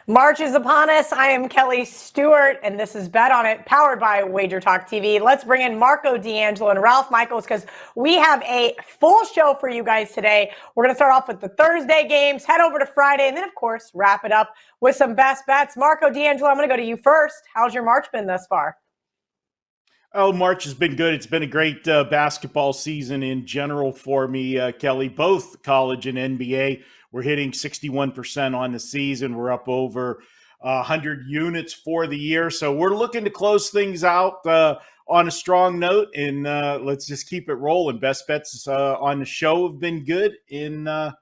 March is upon us. I am Kelly Stewart, and this is Bet On It, powered by Wager Talk TV. Let's bring in Marco D'Angelo and Ralph Michaels because we have a full show for you guys today. We're going to start off with the Thursday games, head over to Friday, and then, of course, wrap it up with some best bets. Marco D'Angelo, I'm going to go to you first. How's your March been thus far? Oh, March has been good. It's been a great basketball season in general for me, Kelly. Both college and NBA. We're hitting 61% on the season. We're up over 100 units for the year. So we're looking to close things out on a strong note, and let's just keep it rolling. Best bets on the show have been good. I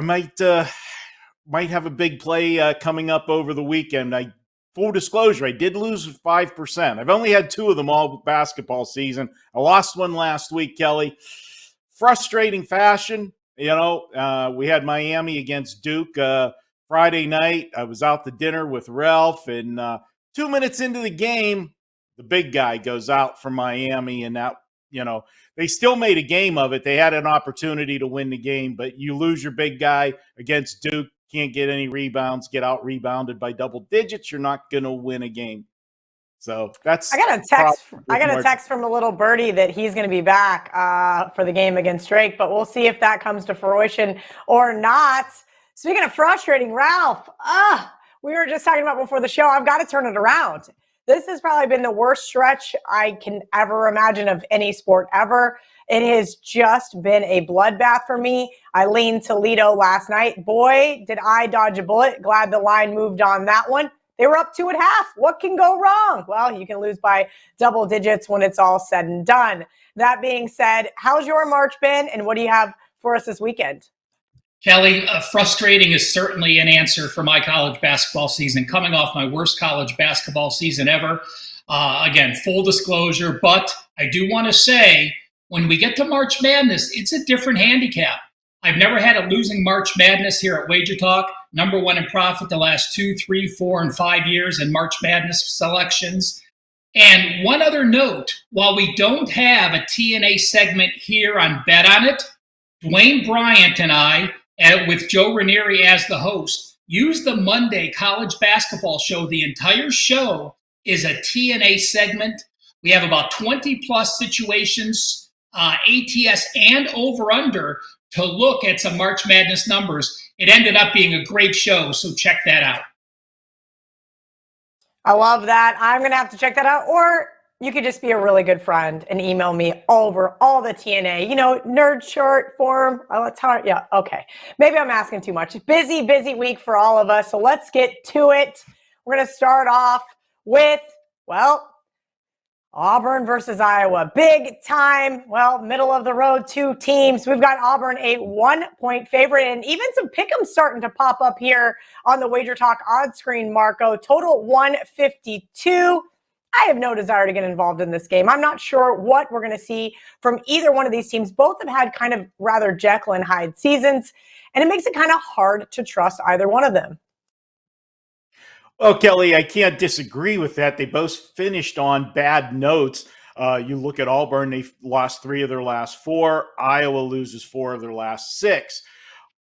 might have a big play coming up over the weekend. Full disclosure, I did lose 5%. I've only had two of them all basketball season. I lost one last week, Kelly. Frustrating fashion. We had Miami against Duke Friday night. I was out to dinner with Ralph, and 2 minutes into the game, the big guy goes out for Miami, and they still made a game of it. They had an opportunity to win the game, but you lose your big guy against Duke. Can't get any rebounds, get out rebounded by double digits, you're not going to win a game. So that's. I got a text from a little birdie that he's going to be back for the game against Drake, but we'll see if that comes to fruition or not. Speaking of frustrating, Ralph, we were just talking about before the show. I've got to turn it around. This has probably been the worst stretch I can ever imagine of any sport ever. It has just been a bloodbath for me. I leaned Toledo last night. Boy, did I dodge a bullet. Glad the line moved on that one. They were up 2.5. What can go wrong? Well, you can lose by double digits when it's all said and done. That being said, how's your March been, and what do you have for us this weekend? Kelly, frustrating is certainly an answer for my college basketball season, coming off my worst college basketball season ever. Again, full disclosure, but I do want to say, when we get to March Madness, it's a different handicap. I've never had a losing March Madness here at Wager Talk. Number one in profit the last 2, 3, 4, and 5 years in March Madness selections. And one other note, while we don't have a TNA segment here on Bet On It, Dwayne Bryant and I, with Joe Ranieri as the host, use the Monday college basketball show. The entire show is a TNA segment. We have about 20 plus situations, ATS and over-under, to look at some March Madness numbers. It ended up being a great show, so check that out. I love that. I'm going to have to check that out. Or you could just be a really good friend and email me over all the TNA, nerd short form. Yeah, okay. Maybe I'm asking too much. Busy week for all of us. So let's get to it. We're going to start off with, Auburn versus Iowa. Big time, middle of the road, two teams. We've got Auburn a 1-point favorite, and even some pick'ems starting to pop up here on the Wager Talk odds screen, Marco. Total 152. I have no desire to get involved in this game. I'm not sure what we're going to see from either one of these teams. Both have had kind of rather Jekyll and Hyde seasons, and it makes it kind of hard to trust either one of them. Well, Kelly, I can't disagree with that. They both finished on bad notes. You look at Auburn, they've lost 3 of their last 4. Iowa loses 4 of their last 6.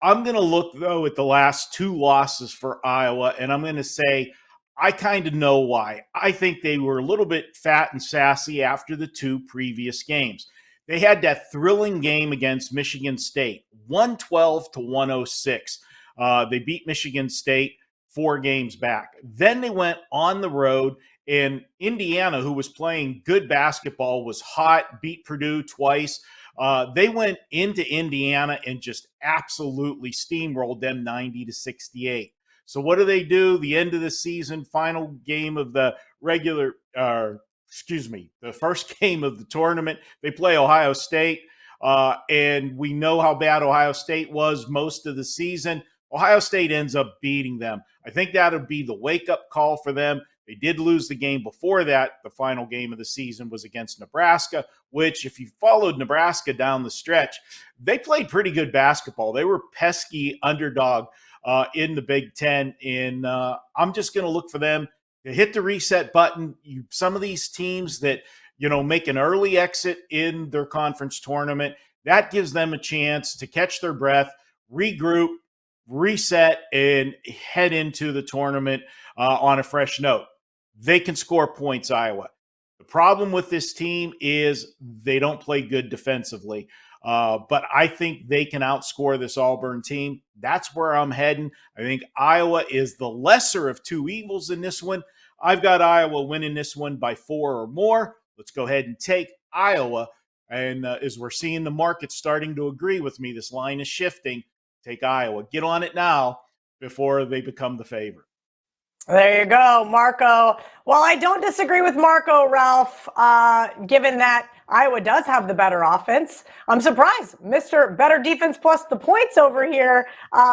I'm going to look, though, at the last 2 losses for Iowa, and I'm going to say I kind of know why. I think they were a little bit fat and sassy after the 2 previous games. They had that thrilling game against Michigan State, 112-106. They beat Michigan State 4 games back. Then they went on the road, and Indiana, who was playing good basketball, was hot, beat Purdue twice. They went into Indiana and just absolutely steamrolled them 90-68. So what do? The end of the season, final game of the the first game of the tournament, they play Ohio State, and we know how bad Ohio State was most of the season. Ohio State ends up beating them. I think that'll be the wake-up call for them. They did lose the game before that. The final game of the season was against Nebraska, which, if you followed Nebraska down the stretch, they played pretty good basketball. They were pesky underdog in the Big Ten, and I'm just going to look for them to hit the reset button. Some of these teams that, make an early exit in their conference tournament, that gives them a chance to catch their breath, regroup, reset and head into the tournament on a fresh note. They can score points, Iowa. The problem with this team is they don't play good defensively. But I think they can outscore this Auburn team. That's where I'm heading. I think Iowa is the lesser of two evils in this one. I've got Iowa winning this one by 4 or more. Let's go ahead and take Iowa. And as we're seeing the market starting to agree with me, this line is shifting. Take Iowa. Get on it now before they become the favorite. There you go, Marco. Well, I don't disagree with Marco, Ralph, given that Iowa does have the better offense. I'm surprised. Mr. Better Defense plus the points over here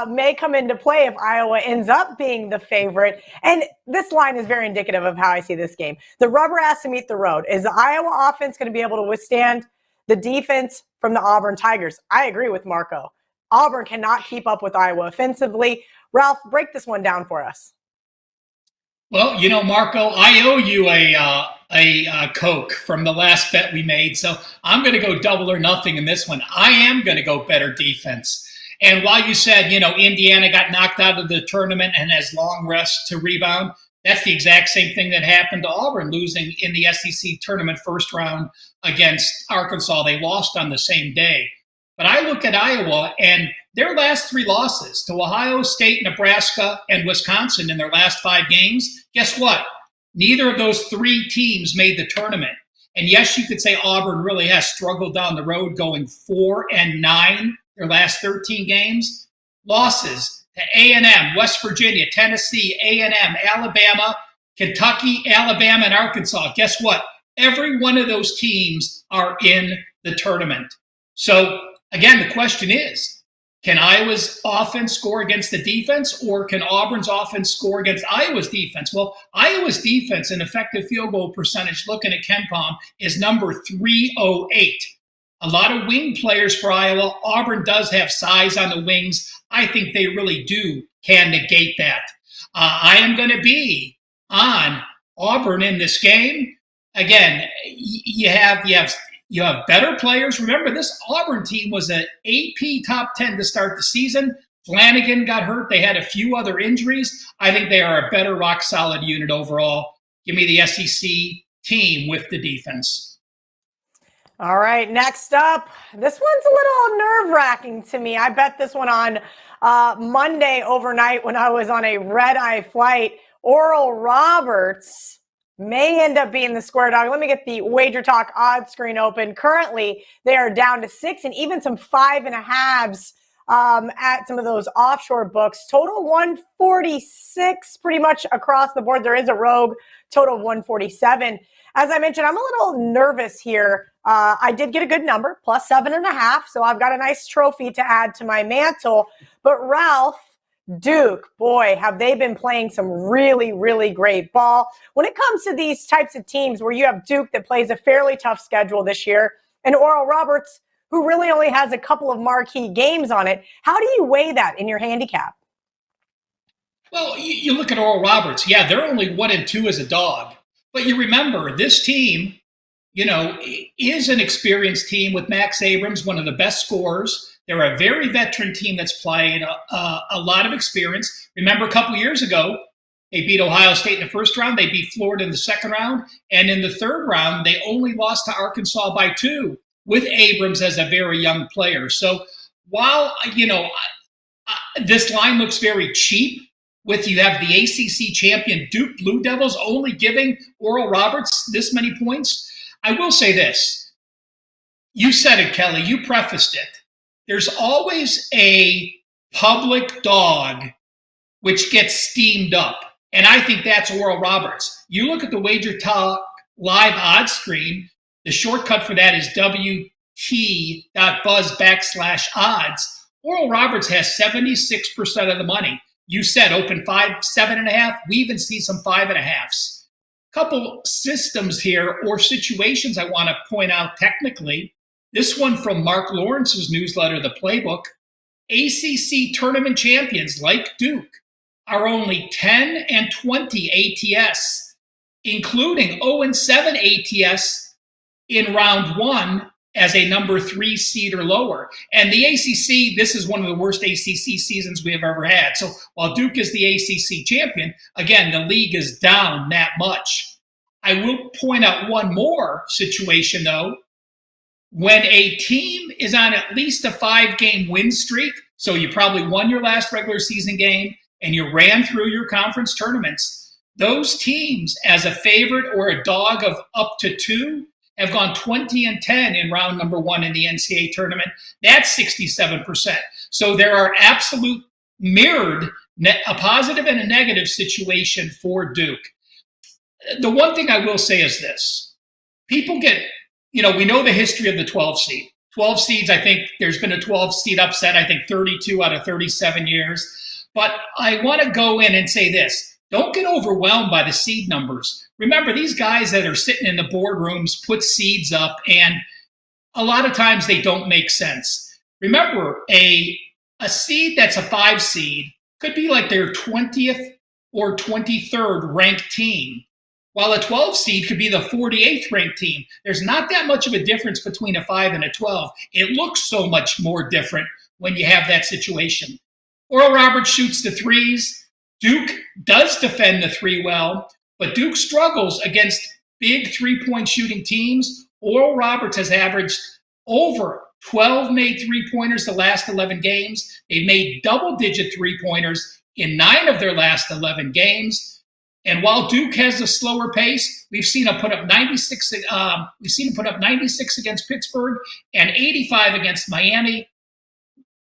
may come into play if Iowa ends up being the favorite. And this line is very indicative of how I see this game. The rubber has to meet the road. Is the Iowa offense going to be able to withstand the defense from the Auburn Tigers? I agree with Marco. Auburn cannot keep up with Iowa offensively. Ralph, break this one down for us. Well, Marco, I owe you a Coke from the last bet we made, so I'm going to go double or nothing in this one. I am going to go better defense. And while you said, Indiana got knocked out of the tournament and has long rest to rebound, that's the exact same thing that happened to Auburn, losing in the SEC tournament first round against Arkansas. They lost on the same day. But I look at Iowa and their last 3 losses to Ohio State, Nebraska, and Wisconsin in their last 5 games, guess what? Neither of those 3 teams made the tournament. And yes, you could say Auburn really has struggled down the road going 4-9 their last 13 games. Losses to A&M, West Virginia, Tennessee, A&M, Alabama, Kentucky, Alabama, and Arkansas. Guess what? Every one of those teams are in the tournament. So, again, the question is, can Iowa's offense score against the defense, or can Auburn's offense score against Iowa's defense? Well, Iowa's defense in effective field goal percentage, looking at KenPom, is number 308. A lot of wing players for Iowa. Auburn does have size on the wings. I think they really can negate that. I am going to be on Auburn in this game. Again, you have better players. Remember, this Auburn team was an AP top 10 to start the season. Flanagan got hurt. They had a few other injuries. I think they are a better rock-solid unit overall. Give me the SEC team with the defense. All right, next up. This one's a little nerve-wracking to me. I bet this one on Monday overnight when I was on a red-eye flight. Oral Roberts may end up being the square dog. Let me get the Wager Talk odds screen open. Currently, they are down to 6 and even some 5.5s at some of those offshore books. Total 146 pretty much across the board. There is a rogue total of 147. As I mentioned, I'm a little nervous here. I did get a good number, plus 7.5, so I've got a nice trophy to add to my mantle. But Ralph, Duke, boy, have they been playing some really, really great ball. When it comes to these types of teams where you have Duke that plays a fairly tough schedule this year and Oral Roberts, who really only has a couple of marquee games on it, how do you weigh that in your handicap? Well, you look at Oral Roberts. Yeah, they're only 1-2 as a dog. But you remember, this team, is an experienced team with Max Abrams, one of the best scorers. They're a very veteran team that's played a lot of experience. Remember, a couple years ago, they beat Ohio State in the first round. They beat Florida in the second round. And in the third round, they only lost to Arkansas by 2 with Abrams as a very young player. So while, this line looks very cheap, you have the ACC champion Duke Blue Devils only giving Oral Roberts this many points, I will say this. You said it, Kelly. You prefaced it. There's always a public dog which gets steamed up. And I think that's Oral Roberts. You look at the Wager Talk live odds screen, the shortcut for that is wt.buzz/odds. Oral Roberts has 76% of the money. You said open 5, 7.5. We even see some 5.5s. Couple systems here or situations I want to point out technically. This one from Mark Lawrence's newsletter, The Playbook. ACC tournament champions like Duke are only 10 and 20 ATS, including 0-7 ATS in round 1 as a number 3 seed or lower. And the ACC, this is one of the worst ACC seasons we have ever had. So while Duke is the ACC champion, again, the league is down that much. I will point out one more situation, though. When a team is on at least a 5-game win streak, so you probably won your last regular season game and you ran through your conference tournaments, those teams as a favorite or a dog of up to 2 have gone 20-10 in round number 1 in the NCAA tournament. That's 67%. So there are absolute mirrored, a positive and a negative situation for Duke. The one thing I will say is this. People get, we know the history of the 12 seed. 12 seeds, I think there's been a 12 seed upset, I think 32 out of 37 years. But I want to go in and say this. Don't get overwhelmed by the seed numbers. Remember, these guys that are sitting in the boardrooms put seeds up, and a lot of times they don't make sense. Remember, a seed that's a 5 seed could be like their 20th or 23rd ranked team, while a 12 seed could be the 48th ranked team. There's not that much of a difference between a 5 and a 12. It looks so much more different when you have that situation. Oral Roberts shoots the threes. Duke does defend the 3 well, but Duke struggles against big 3-point shooting teams. Oral Roberts has averaged over 12 made 3-pointers the last 11 games. They've made double-digit 3-pointers in 9 of their last 11 games. And while Duke has a slower pace, we've seen him put up 96. We've seen him put up 96 against Pittsburgh and 85 against Miami.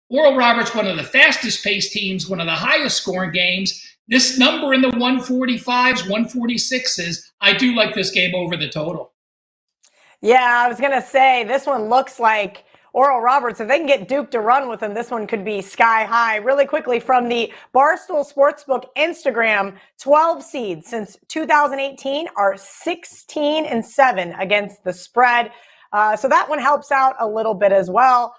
Oral Roberts, one of the fastest paced teams, one of the highest scoring games. This number in the 145s, 146s, I do like this game over the total. Yeah, I was going to say, this one looks like Oral Roberts, if they can get Duke to run with him, this one could be sky high. Really quickly, from the Barstool Sportsbook Instagram, 12 seeds since 2018 are 16-7 against the spread. So that one helps out a little bit as well.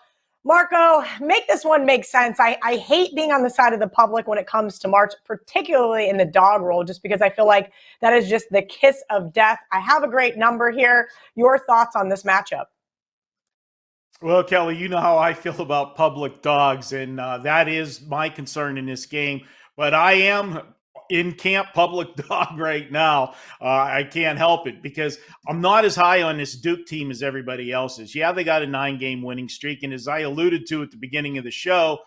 Marco, make this one make sense. I hate being on the side of the public when it comes to March, particularly in the dog roll, just because I feel like that is just the kiss of death. I have a great number here. Your thoughts on this matchup? Well, Kelly, you know how I feel about public dogs, and that is my concern in this game. But I am in camp public dog right now. I can't help it because I'm not as high on this Duke team as everybody else is. Yeah, they got a 9-game winning streak. And as I alluded to at the beginning of the show,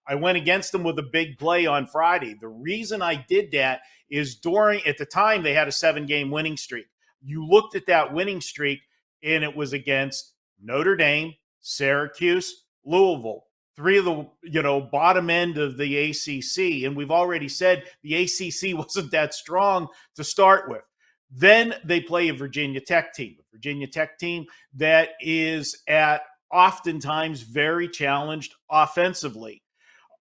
I went against them with a big play on Friday. The reason I did that is at the time, they had a 7-game winning streak. You looked at that winning streak, and it was against Notre Dame, Syracuse, Louisville. 3 of the, bottom end of the ACC. And we've already said the ACC wasn't that strong to start with. Then they play a Virginia Tech team that is at oftentimes very challenged offensively.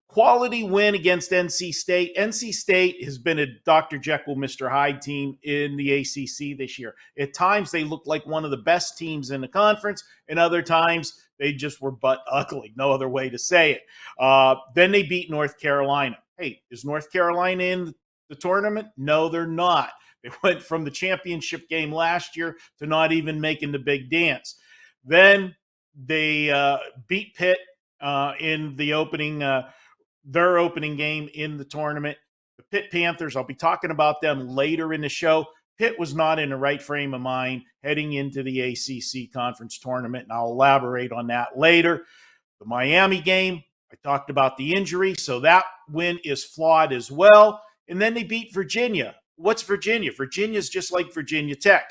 Quality win against NC State. NC State has been a Dr. Jekyll, Mr. Hyde team in the ACC this year. At times, they look like one of the best teams in the conference, and other times, they just were butt ugly. No other way to say it. Then they beat North Carolina. Hey, is North Carolina in the tournament? No, they're not. They went from the championship game last year to not even making the big dance. Then they beat Pitt in the opening their opening game in the tournament. The Pitt Panthers, I'll be talking about them later in the show. Pitt was not in the right frame of mind heading into the ACC conference tournament, and I'll elaborate on that later. The Miami game, I talked about the injury, so that win is flawed as well. And then they beat Virginia. What's Virginia? Virginia's just like Virginia Tech,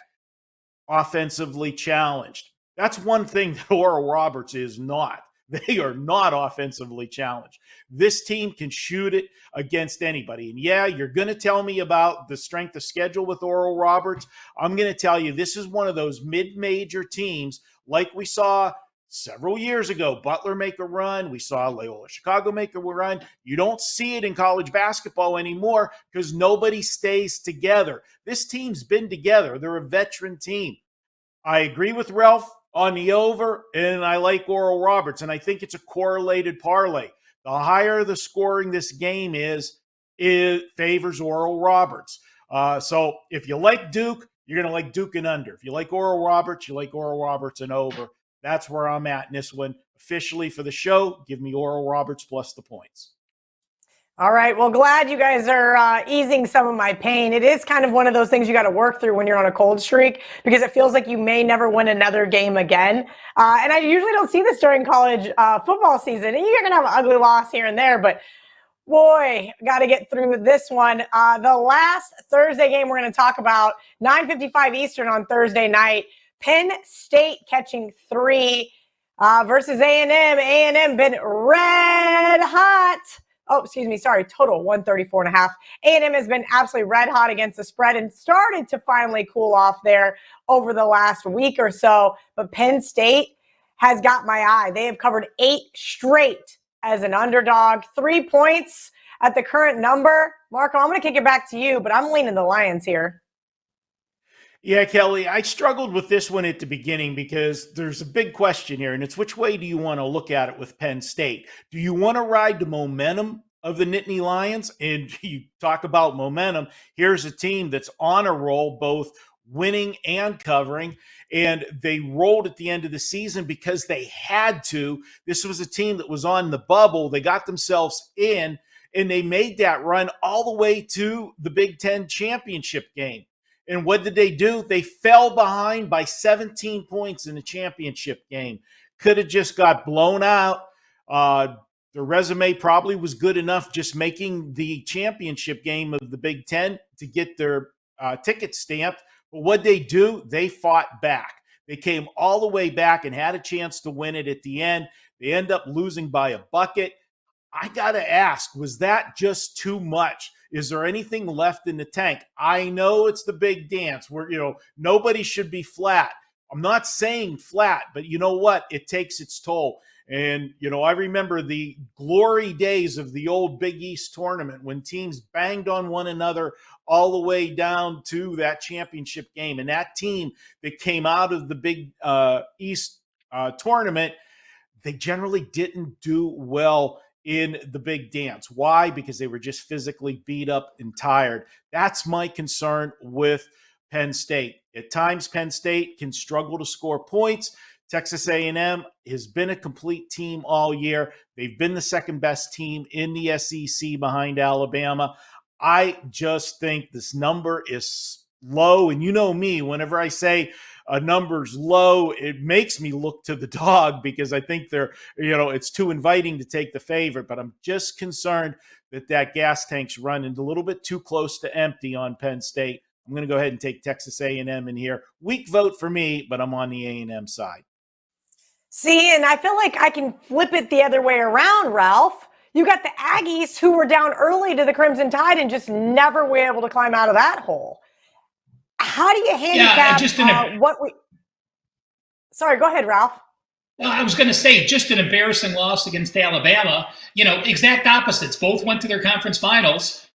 offensively challenged. That's one thing that Oral Roberts is not. They are not offensively challenged. This team can shoot it against anybody. And yeah, you're going to tell me about the strength of schedule with Oral Roberts. I'm going to tell you this is one of those mid-major teams like we saw several years ago. Butler make a run. We saw Loyola Chicago make a run. You don't see it in college basketball anymore because nobody stays together. This team's been together. They're a veteran team. I agree with Ralph on the over, and I like Oral Roberts, and I think it's a correlated parlay. The higher the scoring this game is, it favors Oral Roberts. So if you like Duke, you're going to like Duke and under. If you like Oral Roberts, you like Oral Roberts and over. That's where I'm at in this one. Officially for the show, give me Oral Roberts plus the points. All right. Well, glad you guys are easing some of my pain. It is kind of one of those things you got to work through when you're on a cold streak because it feels like you may never win another game again. And I usually don't see this during college football season. And you're going to have an ugly loss here and there, but boy, got to get through this one. The last Thursday game we're going to talk about, 9:55 Eastern on Thursday night, Penn State catching 3 versus A&M. A&M been red hot. Oh, excuse me. Sorry. Total 134.5. A&M has been absolutely red hot against the spread and started to finally cool off there over the last week or so. But Penn State has got my eye. They have covered 8 straight as an underdog. 3 points at the current number. Marco, I'm going to kick it back to you, but I'm leaning the Lions here. Yeah, Kelly, I struggled with this one at the beginning because there's a big question here, and it's which way do you want to look at it with Penn State? Do you want to ride the momentum of the Nittany Lions? And you talk about momentum. Here's a team that's on a roll, both winning and covering, and they rolled at the end of the season because they had to. This was a team that was on the bubble. They got themselves in, and they made that run all the way to the Big Ten championship game. And what did they do? They fell behind by 17 points in the championship game. Could have just got blown out. Their resume probably was good enough just making the championship game of the Big Ten to get their ticket stamped. But what they do? They fought back. They came all the way back and had a chance to win it at the end. They end up losing by a bucket. I got to ask, was that just too much? Is there anything left in the tank? I know it's the big dance where, nobody should be flat. I'm not saying flat, but you know what? It takes its toll. And, I remember the glory days of the old Big East tournament when teams banged on one another all the way down to that championship game. And that team that came out of the Big East tournament, they generally didn't do well in the big dance. Why? Because they were just physically beat up and tired. That's my concern with Penn State. At times, Penn State can struggle to score points. Texas A&M has been a complete team all year. They've been the second best team in the SEC behind Alabama. I just think this number is low. And you know me, whenever I say a number's low, it makes me look to the dog because I think it's too inviting to take the favorite. But I'm just concerned that gas tank's running a little bit too close to empty on Penn State. I'm going to go ahead and take Texas A&M in here. Weak vote for me, but I'm on the A&M side. See, and I feel like I can flip it the other way around, Ralph. You got the Aggies who were down early to the Crimson Tide and just never were able to climb out of that hole. How do you handicap what we – sorry, go ahead, Ralph. Well, I was going to say just an embarrassing loss against Alabama. Exact opposites. Both went to their conference finals.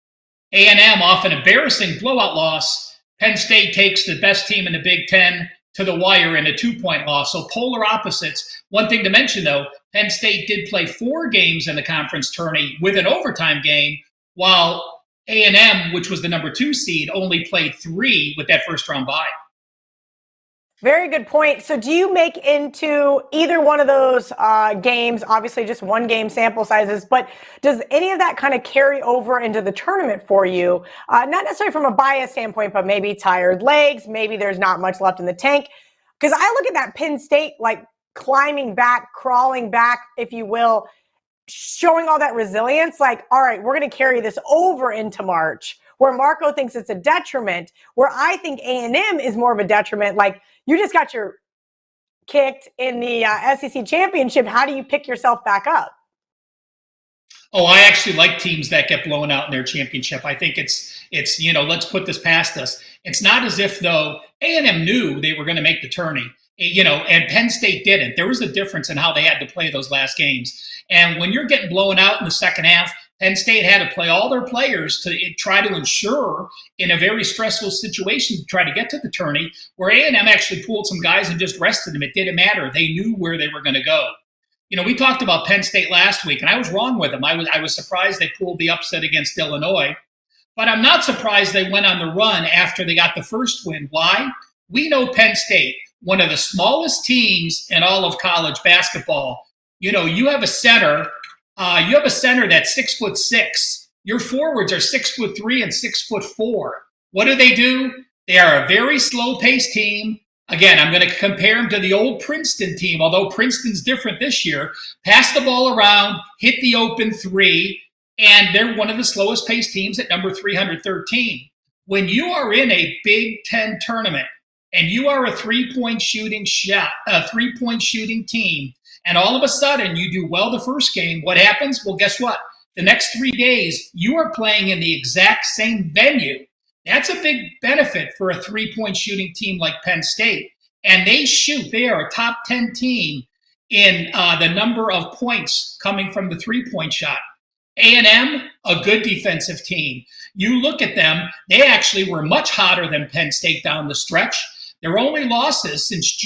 A&M off an embarrassing blowout loss. Penn State takes the best team in the Big Ten to the wire in a 2-point loss. So polar opposites. One thing to mention, though, Penn State did play 4 games in the conference tourney with an overtime game, while A&M, which was the number 2 seed, only played 3 with that first-round bye. Very good point. So do you make into either one of those games, obviously just 1 game sample sizes, but does any of that kind of carry over into the tournament for you? Not necessarily from a bias standpoint, but maybe tired legs, maybe there's not much left in the tank. Because I look at that Penn State, like climbing back, crawling back, if you will, showing all that resilience, like, all right, we're going to carry this over into March, where Marco thinks it's a detriment, where I think A&M is more of a detriment. Like, you just got your kicked in the SEC championship. How do you pick yourself back up? Oh, I actually like teams that get blown out in their championship. I think it's let's put this past us. It's not as if, though, A&M knew they were going to make the tourney, and Penn State didn't. There was a difference in how they had to play those last games. And when you're getting blown out in the second half, Penn State had to play all their players to try to ensure in a very stressful situation to try to get to the tourney, where A&M actually pulled some guys and just rested them. It didn't matter. They knew where they were going to go. We talked about Penn State last week, and I was wrong with them. I was surprised they pulled the upset against Illinois, but I'm not surprised they went on the run after they got the first win. Why? We know Penn State. one of the smallest teams in all of college basketball. You have a center. You have a center that's 6'6". Your forwards are 6'3" and 6'4". What do? They are a very slow-paced team. Again, I'm going to compare them to the old Princeton team, although Princeton's different this year. Pass the ball around, hit the open three, and they're one of the slowest paced teams at number 313. When you are in a Big Ten tournament and you are a three-point shooting team, and all of a sudden you do well the first game, what happens? Well, guess what? The next 3 days, you are playing in the exact same venue. That's a big benefit for a three-point shooting team like Penn State. And they are a top 10 team in the number of points coming from the three-point shot. A&M, a good defensive team. You look at them, they actually were much hotter than Penn State down the stretch. Their only losses since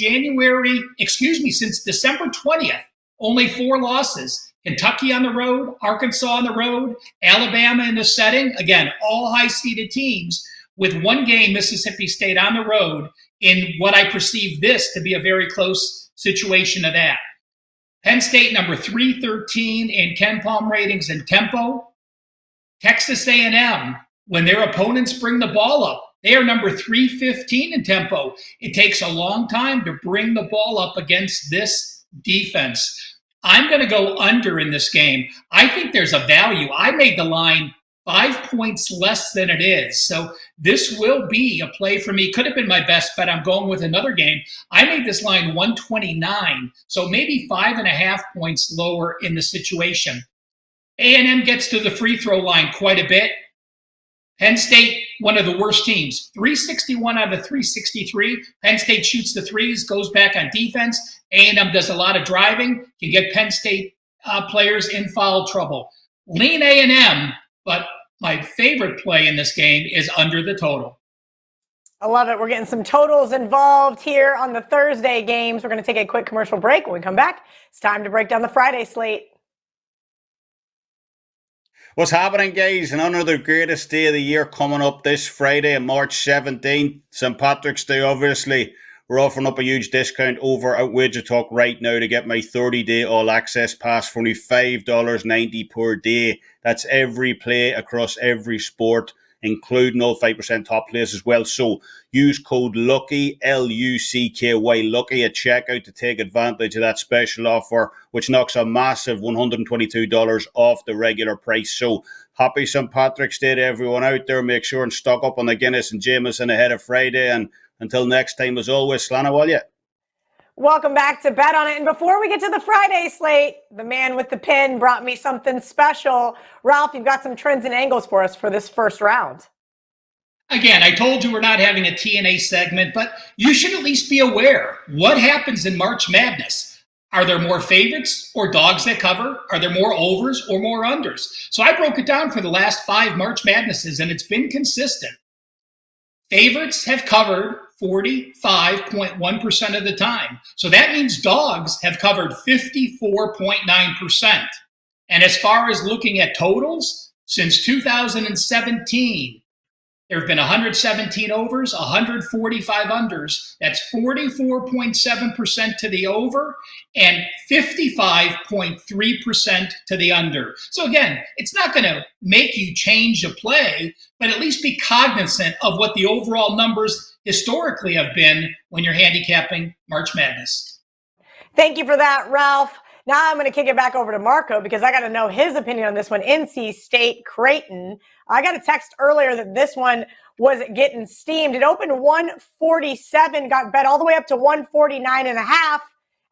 December 20th, only 4 losses. Kentucky on the road, Arkansas on the road, Alabama in the setting. Again, all high-seeded teams with 1 game, Mississippi State on the road, in what I perceive this to be a very close situation of that. Penn State, number 313 in Ken Palm ratings and tempo. Texas A&M, when their opponents bring the ball up, they are number 315 in tempo. It takes a long time to bring the ball up against this defense. I'm going to go under in this game. I think there's a value. I made the line 5 points less than it is. So this will be a play for me. Could have been my best bet. I'm going with another game. I made this line 129. So maybe 5.5 points lower in the situation. A&M gets to the free throw line quite a bit. Penn State, one of the worst teams, 361 out of 363. Penn State shoots the threes, goes back on defense. A&M does a lot of driving, can get Penn State players in foul trouble. Lean A&M, but my favorite play in this game is under the total. I love it. We're getting some totals involved here on the Thursday games. We're going to take a quick commercial break. When we come back, it's time to break down the Friday slate. What's happening, guys? And another greatest day of the year coming up this Friday, March 17th. St. Patrick's Day, obviously. We're offering up a huge discount over at Wager Talk right now to get my 30-day all-access pass for only $5.90 per day. That's every play across every sport, including all 5% top plays as well. So use code LUCKY, L-U-C-K-Y, LUCKY at checkout to take advantage of that special offer, which knocks a massive $122 off the regular price. So happy St. Patrick's Day to everyone out there. Make sure and stock up on the Guinness and Jameson ahead of Friday. And until next time, as always, Slánahwálja. Welcome back to Bet On It. And before we get to the Friday slate, the man with the pin brought me something special. Ralph, you've got some trends and angles for us for this first round. Again, I told you we're not having a TNA segment, but you should at least be aware. What happens in March Madness? Are there more favorites or dogs that cover? Are there more overs or more unders? So I broke it down for the last 5 March Madnesses, and it's been consistent. Favorites have covered 45.1% of the time. So that means dogs have covered 54.9%. And as far as looking at totals, since 2017, there have been 117 overs, 145 unders. That's 44.7% to the over and 55.3% to the under. So again, it's not going to make you change a play, but at least be cognizant of what the overall numbers historically have been when you're handicapping March Madness. Thank you for that, Ralph. Now I'm going to kick it back over to Marco because I got to know his opinion on this one. NC State, Creighton. I got a text earlier that this one was getting steamed. It opened 147, got bet all the way up to 149.5,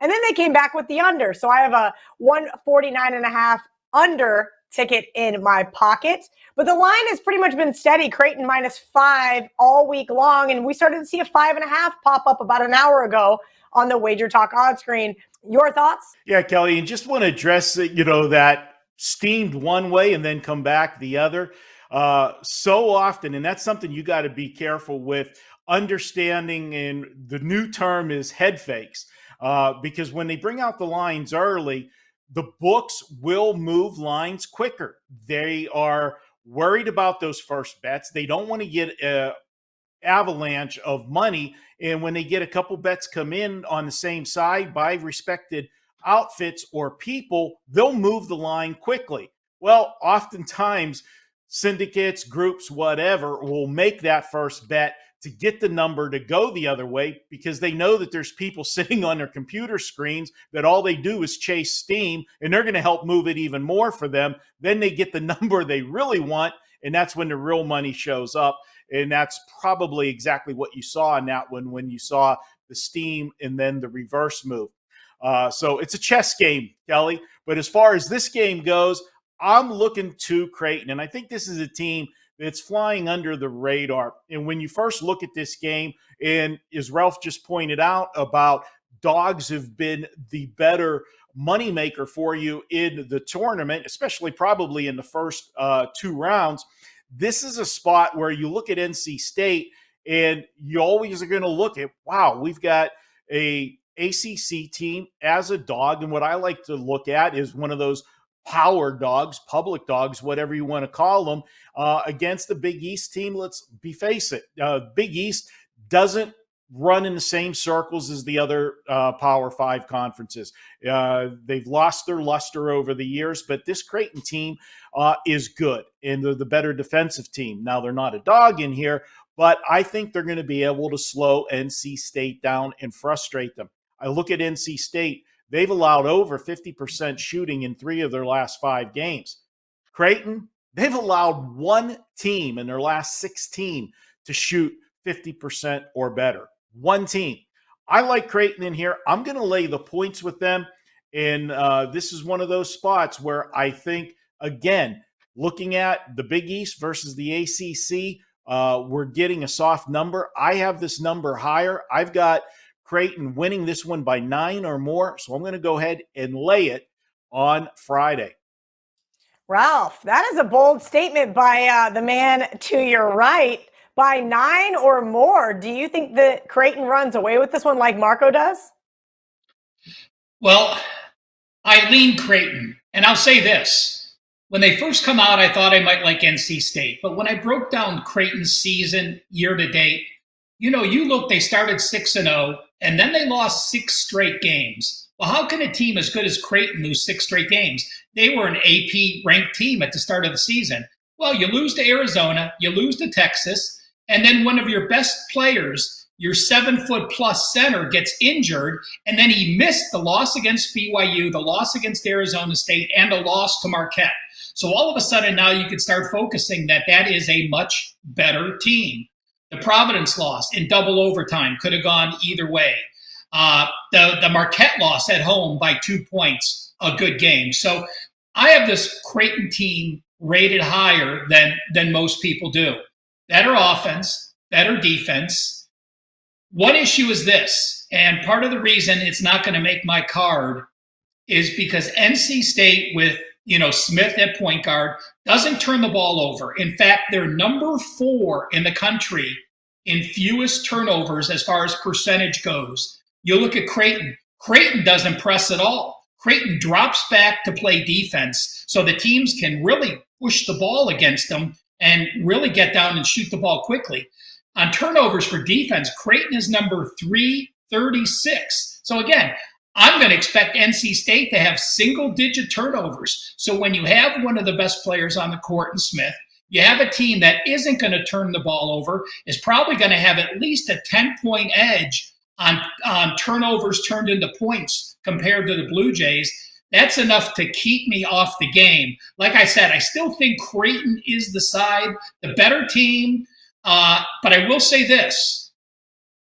and then they came back with the under. So I have a 149.5 under ticket in my pocket. But the line has pretty much been steady. Creighton -5 all week long, and we started to see a 5.5 pop up about an hour ago on the Wager Talk odds screen. Your thoughts? Yeah, Kelly, and just want to address that steamed one way and then come back the other. So often, and that's something you got to be careful with, understanding, and the new term is head fakes, because when they bring out the lines early, the books will move lines quicker. They are worried about those first bets. They don't want to get avalanche of money. And when they get a couple bets come in on the same side by respected outfits or people, they'll move the line quickly. Well, oftentimes syndicates, groups, whatever, will make that first bet to get the number to go the other way because they know that there's people sitting on their computer screens that all they do is chase steam, and they're going to help move it even more for them. Then they get the number they really want, and that's when the real money shows up. And that's probably exactly what you saw in that one when you saw the steam and then the reverse move. So it's a chess game, Kelly. But as far as this game goes, I'm looking to Creighton, and I think this is a team that's flying under the radar. And when you first look at this game, and as Ralph just pointed out about dogs have been the better moneymaker for you in the tournament, especially probably in the first 2 rounds, this is a spot where you look at NC State and you always are going to look at, wow, we've got a ACC team as a dog. And what I like to look at is one of those power dogs, public dogs, whatever you want to call them, against the Big East team. Let's face it, Big East doesn't run in the same circles as the other Power 5 conferences. They've lost their luster over the years, but this Creighton team is good, and they're the better defensive team. Now, they're not a dog in here, but I think they're going to be able to slow NC State down and frustrate them. I look at NC State. They've allowed over 50% shooting in 3 of their last 5 games. Creighton, they've allowed one team in their last 16 to shoot 50% or better. One team. I like Creighton in here. I'm going to lay the points with them. And this is one of those spots where I think, again, looking at the Big East versus the ACC, we're getting a soft number. I have this number higher. I've got Creighton winning this one by 9 or more. So I'm going to go ahead and lay it on Friday. Ralph, that is a bold statement by the man to your right. By 9 or more, do you think that Creighton runs away with this one like Marco does? Well, I lean Creighton. And I'll say this. When they first come out, I thought I might like NC State. But when I broke down Creighton's season year to date, you look, they started 6-0, and then they lost 6 straight games. Well, how can a team as good as Creighton lose 6 straight games? They were an AP ranked team at the start of the season. Well, you lose to Arizona, you lose to Texas, and then one of your best players, your 7-foot-plus center, gets injured, and then he missed the loss against BYU, the loss against Arizona State, and a loss to Marquette. So all of a sudden now you can start focusing that is a much better team. The Providence loss in double overtime could have gone either way. The Marquette loss at home by 2 points, a good game. So I have this Creighton team rated higher than most people do. Better offense, better defense. One issue is this, and part of the reason it's not going to make my card is because NC State with Smith at point guard doesn't turn the ball over. In fact, they're number 4 in the country in fewest turnovers as far as percentage goes. You look at Creighton. Creighton doesn't press at all. Creighton drops back to play defense so the teams can really push the ball against them and really get down and shoot the ball quickly. On turnovers for defense, Creighton is number 336. So again, I'm going to expect NC State to have single-digit turnovers. So when you have one of the best players on the court in Smith, you have a team that isn't going to turn the ball over, is probably going to have at least a 10-point edge on turnovers turned into points compared to the Blue Jays. That's enough to keep me off the game. Like I said, I still think Creighton is the side, the better team. But I will say this.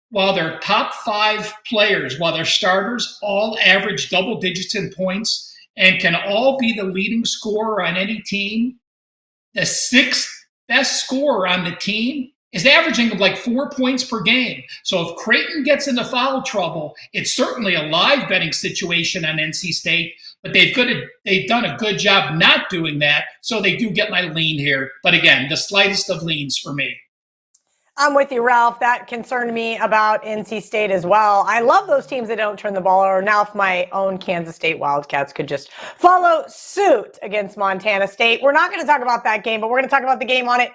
While their top 5 players, while their starters all average double digits in points and can all be the leading scorer on any team, the 6th best scorer on the team is averaging like 4 points per game. So if Creighton gets into foul trouble, it's certainly a live betting situation on NC State, but they've done a good job not doing that, so they do get my lean here. But again, the slightest of leans for me. I'm with you, Ralph. That concerned me about NC State as well. I love those teams that don't turn the ball over. Now, if my own Kansas State Wildcats could just follow suit against Montana State. We're not going to talk about that game, but we're going to talk about the game on it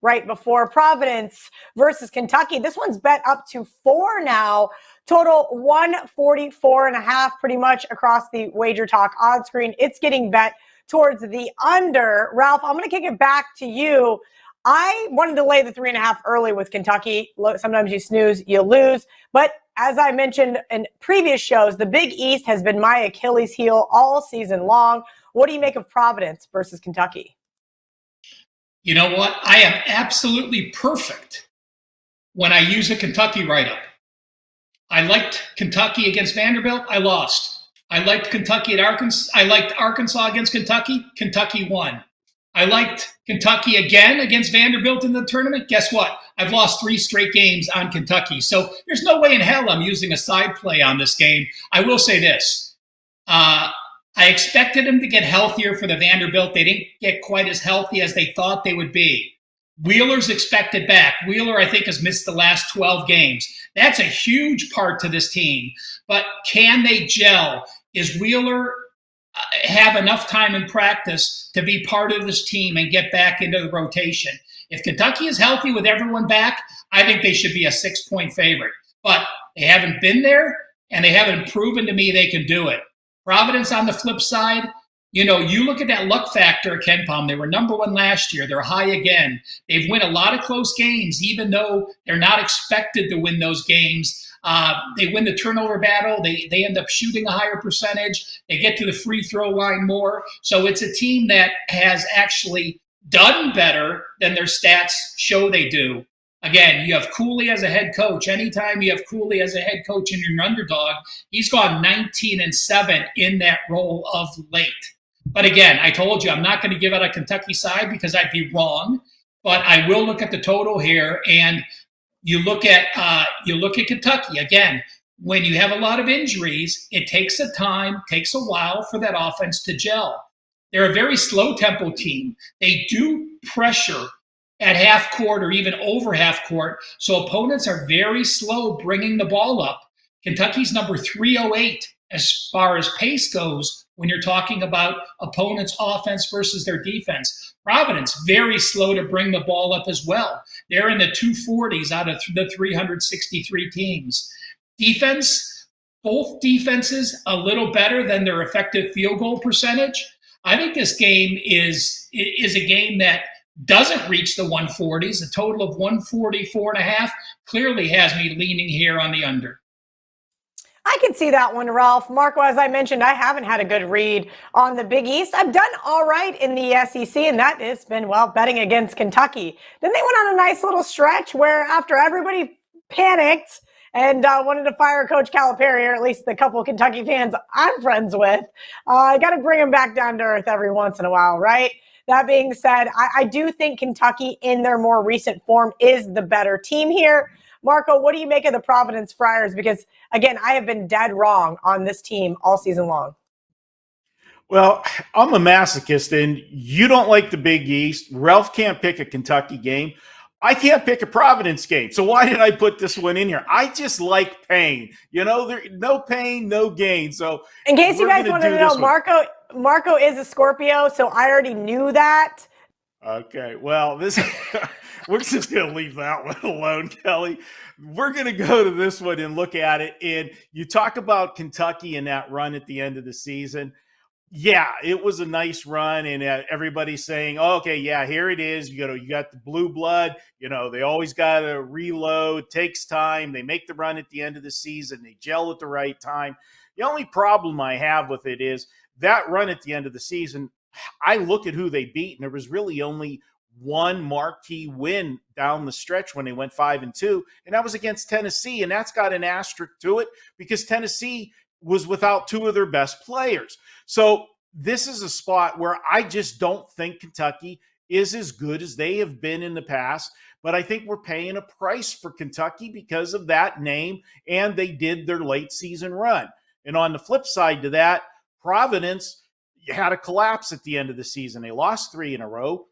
right before Providence versus Kentucky. This one's bet up to 4 now. Total 144.5 pretty much across the Wager Talk odds screen. It's getting bet towards the under. Ralph, I'm going to kick it back to you. I wanted to lay the 3.5 early with Kentucky. Sometimes you snooze, you lose. But as I mentioned in previous shows, the Big East has been my Achilles heel all season long. What do you make of Providence versus Kentucky? You know what? I am absolutely perfect when I use a Kentucky write-up. I liked Kentucky against Vanderbilt. I lost. I liked Kentucky at Arkansas. I liked Arkansas against Kentucky. Kentucky won. I liked Kentucky again against Vanderbilt in the tournament. Guess what? I've lost 3 straight games on Kentucky. So there's no way in hell I'm using a side play on this game. I will say this. I expected them to get healthier for the Vanderbilt. They didn't get quite as healthy as they thought they would be. Wheeler's expected back. Wheeler, I think, has missed the last 12 games. That's a huge part to this team. But can they gel? Is Wheeler have enough time in practice to be part of this team and get back into the rotation? If Kentucky is healthy with everyone back, I think they should be a 6-point favorite. But they haven't been there, and they haven't proven to me they can do it. Providence on the flip side, you look at that luck factor at Ken Palm. They were number 1 last year. They're high again. They've won a lot of close games, even though they're not expected to win those games. They win the turnover battle. They end up shooting a higher percentage. They get to the free throw line more. So it's a team that has actually done better than their stats show they do. Again, you have Cooley as a head coach. Anytime you have Cooley as a head coach and you're an underdog, he's gone 19-7 in that role of late. But again, I told you I'm not going to give out a Kentucky side because I'd be wrong. But I will look at the total here, and you look at Kentucky again. When you have a lot of injuries, it takes takes a while for that offense to gel. They're a very slow tempo team. They do pressure at half court or even over half court, so opponents are very slow bringing the ball up. Kentucky's number 308 as far as pace goes when you're talking about opponents' offense versus their defense. Providence, very slow to bring the ball up as well. They're in the 240s out of the 363 teams. Defense, both defenses a little better than their effective field goal percentage. I think this game is a game that doesn't reach the 140s. A total of 144.5 clearly has me leaning here on the under. I can see that one, Ralph. Marco, as I mentioned, I haven't had a good read on the Big East. I've done all right in the SEC, and that has been, betting against Kentucky. Then they went on a nice little stretch where after everybody panicked and wanted to fire Coach Calipari, or at least the couple of Kentucky fans I'm friends with, I got to bring them back down to earth every once in a while, right? That being said, I do think Kentucky in their more recent form is the better team here. Marco, what do you make of the Providence Friars? Because, again, I have been dead wrong on this team all season long. Well, I'm a masochist, and you don't like the Big East. Ralph can't pick a Kentucky game. I can't pick a Providence game. So why did I put this one in here? I just like pain. There's no pain, no gain. So in case you guys wanted to know, Marco is a Scorpio, so I already knew that. Okay, well, we're just going to leave that one alone, Kelly. We're going to go to this one and look at it. And you talk about Kentucky and that run at the end of the season. Yeah, it was a nice run, and everybody's saying, oh, okay, yeah, here it is. You got the blue blood. They always got to reload. Takes time. They make the run at the end of the season. They gel at the right time. The only problem I have with it is that run at the end of the season, I look at who they beat, and there was really only one marquee win down the stretch when they went 5-2, and that was against Tennessee, and that's got an asterisk to it because Tennessee was without 2 of their best players. So this is a spot where I just don't think Kentucky is as good as they have been in the past, but I think we're paying a price for Kentucky because of that name, and they did their late season run. And on the flip side to that, Providence had a collapse at the end of the season. They lost 3 in a row,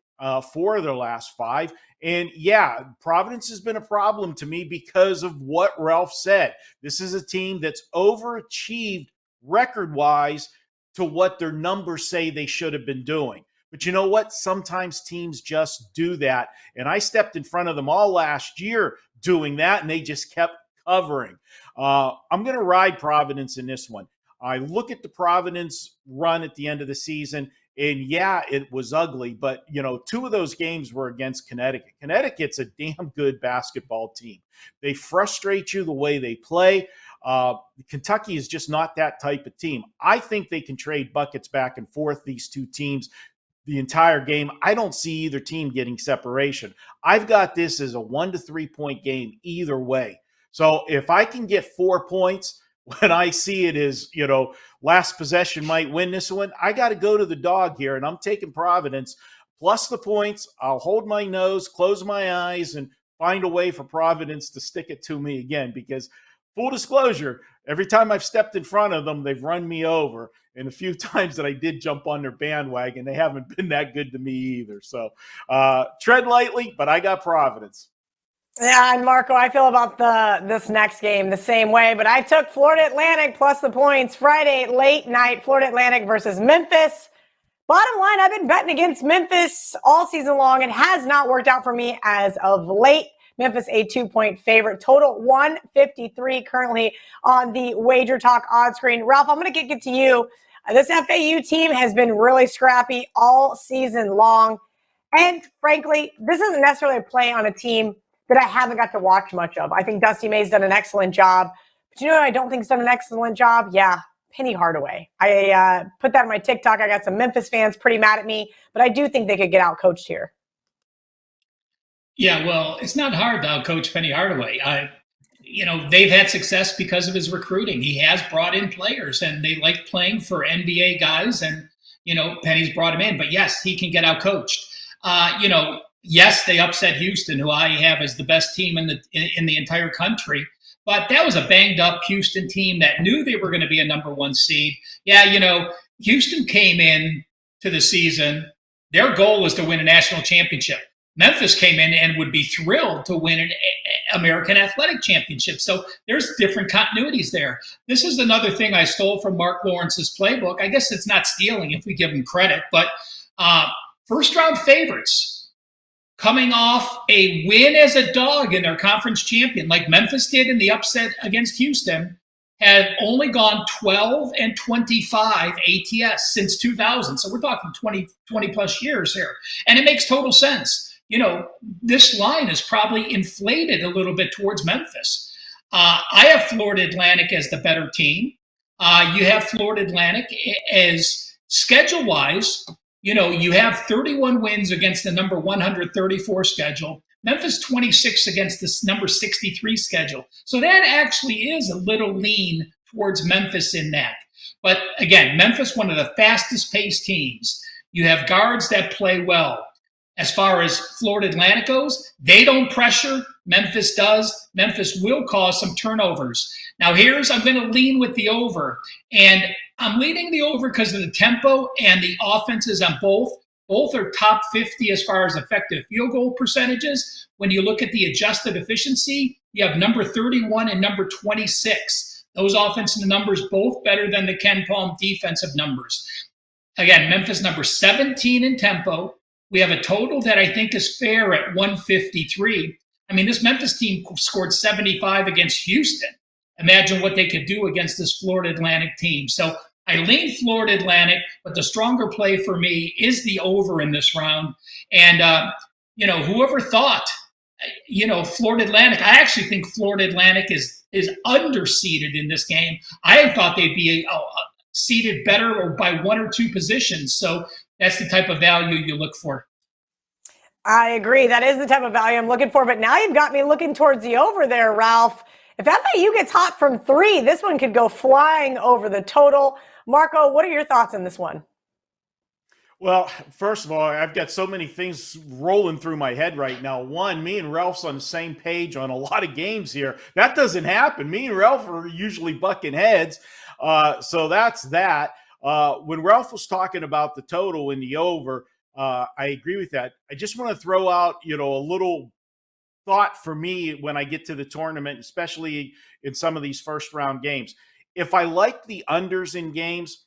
4 of their last 5. And yeah, Providence has been a problem to me because of what Ralph said. This is a team that's overachieved record-wise to what their numbers say they should have been doing. But you know what? Sometimes teams just do that. And I stepped in front of them all last year doing that, and they just kept covering. I'm going to ride Providence in this one. I look at the Providence run at the end of the season, and yeah, it was ugly, but, two of those games were against Connecticut. Connecticut's a damn good basketball team. They frustrate you the way they play. Kentucky is just not that type of team. I think they can trade buckets back and forth, these two teams, the entire game. I don't see either team getting separation. I've got this as a 1 to 3 point game either way. So if I can get 4 points when I see it as, last possession might win this one, I got to go to the dog here, and I'm taking Providence plus the points. I'll hold my nose, close my eyes, and find a way for Providence to stick it to me again, because full disclosure, every time I've stepped in front of them, they've run me over. And a few times that I did jump on their bandwagon, they haven't been that good to me either. So tread lightly, but I got Providence. Yeah, and Marco, I feel about this next game the same way, but I took Florida Atlantic plus the points Friday late night, Florida Atlantic versus Memphis. Bottom line, I've been betting against Memphis all season long. It has not worked out for me as of late. Memphis a 2-point favorite, total 153 currently on the Wager Talk odds screen. Ralph, I'm going to kick it to you. This FAU team has been really scrappy all season long. And frankly, this isn't necessarily a play on a team that I haven't got to watch much of. I think Dusty May's done an excellent job. But you know what I don't think's done an excellent job? Yeah, Penny Hardaway. I put that on my TikTok. I got some Memphis fans pretty mad at me, but I do think they could get out coached here. Yeah, well, it's not hard to outcoach Penny Hardaway. They've had success because of his recruiting. He has brought in players, and they like playing for NBA guys, and, Penny's brought him in. But, yes, he can get outcoached. Yes, they upset Houston, who I have as the best team in the entire country. But that was a banged-up Houston team that knew they were going to be a number one seed. Yeah, Houston came in to the season. Their goal was to win a national championship. Memphis came in and would be thrilled to win an American Athletic Championship. So there's different continuities there. This is another thing I stole from Mark Lawrence's playbook. I guess it's not stealing if we give him credit, but first-round favorites coming off a win as a dog in their conference champion, like Memphis did in the upset against Houston, have only gone 12-25 ATS since 2000. So we're talking 20 plus years here. And it makes total sense. This line is probably inflated a little bit towards Memphis. I have Florida Atlantic as the better team. You have Florida Atlantic as schedule-wise. You have 31 wins against the number 134 schedule. Memphis 26 against this number 63 schedule. So that actually is a little lean towards Memphis in that. But again, Memphis, one of the fastest paced teams. You have guards that play well. As far as Florida Atlantic goes, they don't pressure. Memphis does. Memphis will cause some turnovers. Now I'm going to lean with the over. And I'm leaning the over because of the tempo and the offenses on both. Both are top 50 as far as effective field goal percentages. When you look at the adjusted efficiency, you have number 31 and number 26. Those offensive numbers both better than the Ken Palm defensive numbers. Again, Memphis number 17 in tempo. We have a total that I think is fair at 153. I mean, this Memphis team scored 75 against Houston. Imagine what they could do against this Florida Atlantic team. So I lean Florida Atlantic, but the stronger play for me is the over in this round. And, whoever thought, Florida Atlantic, I actually think Florida Atlantic is underseeded in this game. I thought they'd be seeded better or by 1 or 2 positions. So that's the type of value you look for. I agree. That is the type of value I'm looking for. But now you've got me looking towards the over there, Ralph. If FAU gets hot from 3, this one could go flying over the total. Marco, what are your thoughts on this one? Well, first of all, I've got so many things rolling through my head right now. One, me and Ralph's on the same page on a lot of games here. That doesn't happen. Me and Ralph are usually bucking heads. So that's that. When Ralph was talking about the total in the over, I agree with that. I just want to throw out, a little thought for me when I get to the tournament, especially in some of these first round games. If I like the unders in games,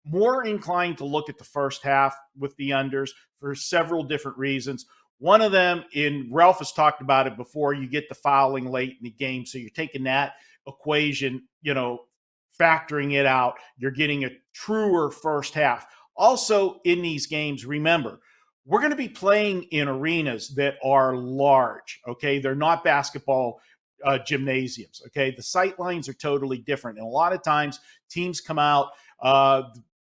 more inclined to look at the first half with the unders for several different reasons. One of them, Ralph has talked about it before, you get the fouling late in the game. So you're taking that equation, factoring it out, you're getting a truer first half. Also in these games, remember, we're going to be playing in arenas that are large, okay? They're not basketball gymnasiums, okay? The sight lines are totally different. And a lot of times teams come out